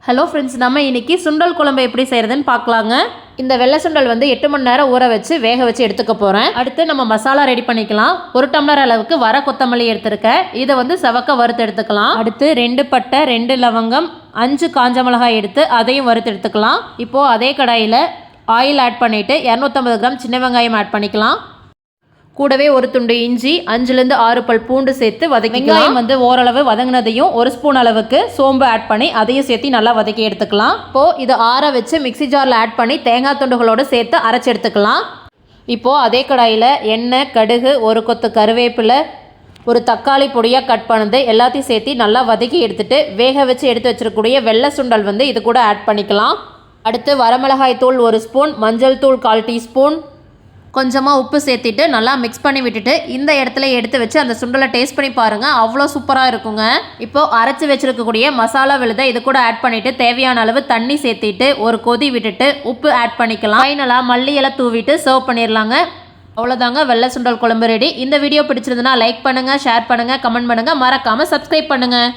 Hello friends, நம்ம இன்றைக்கி சுண்டல் குழம்பு எப்படி செய்கிறதுன்னு பார்க்கலாங்க. இந்த வெள்ளை சுண்டல் 8 மணி நேரம் ஊற வச்சு வேக வச்சு எடுத்துக்க போகிறேன். அடுத்து நம்ம மசாலா ரெடி பண்ணிக்கலாம். 1 டம்ளர் அளவுக்கு வர கொத்தமல்லி எடுத்துருக்கேன். இதை செவக்க வறுத்து எடுத்துக்கலாம். அடுத்து 2 பட்டை, 2 லவங்கம், 5 காஞ்ச மிளகாய் எடுத்து அதையும் வறுத்து எடுத்துக்கலாம். இப்போது அதே கடாயில் ஆயில் ஆட் பண்ணிவிட்டு 250 கிராம் சின்ன வெங்காயம் ஆட் பண்ணிக்கலாம். கூடவே ஒரு துண்டு இஞ்சி, 5லேருந்து 6 பல் பூண்டு சேர்த்து வதக்கிக்கலாம். வெங்காயம் ஓரளவு வதங்கினதையும் 1 ஸ்பூன் அளவுக்கு சோம்பு ஆட் பண்ணி அதையும் சேர்த்து நல்லா வதக்கி எடுத்துக்கலாம். இப்போது இது ஆற வச்சு மிக்சி ஜாரில் ஆட் பண்ணி தேங்காய் துண்டுகளோடு சேர்த்து அரைச்சி எடுத்துக்கலாம். இப்போது அதே கடாயில் எண்ணெய், கடுகு, 1 கொத்து கருவேப்பிலை, ஒரு தக்காளி பொடியாக கட் பண்ணது எல்லாத்தையும் சேர்த்து நல்லா வதக்கி எடுத்துகிட்டு வேக வச்சு எடுத்து வச்சிருக்கக்கூடிய வெள்ளை சுண்டல் இது கூட ஆட் பண்ணிக்கலாம். அடுத்து வரமிளகாய் தூள் 1 ஸ்பூன், மஞ்சள் தூள் 1/4 டீஸ்பூன், கொஞ்சமாக உப்பு சேர்த்திட்டு நல்லா மிக்ஸ் பண்ணி விட்டுட்டு இந்த இடத்துல எடுத்து வச்சு அந்த சுண்டலை டேஸ்ட் பண்ணி பாருங்கள். அவ்வளோ சூப்பராக இருக்குங்க. இப்போது அரைச்சி வச்சுருக்கக்கூடிய மசாலா விழுதை இது கூட ஆட் பண்ணிவிட்டு தேவையான அளவு தண்ணி சேர்த்திட்டு ஒரு கொதி விட்டுட்டு உப்பு ஆட் பண்ணிக்கலாம். ஃபைனலாக மல்லி இலை தூவிட்டு சர்வ் பண்ணிடலாங்க. அவ்வளோதாங்க, வெள்ளை சுண்டல் குழம்பு ரெடி. இந்த வீடியோ பிடிச்சிருந்ததுன்னா லைக் பண்ணுங்கள், ஷேர் பண்ணுங்கள், கமெண்ட் பண்ணுங்கள், மறக்காமல் சப்ஸ்கிரைப் பண்ணுங்கள்.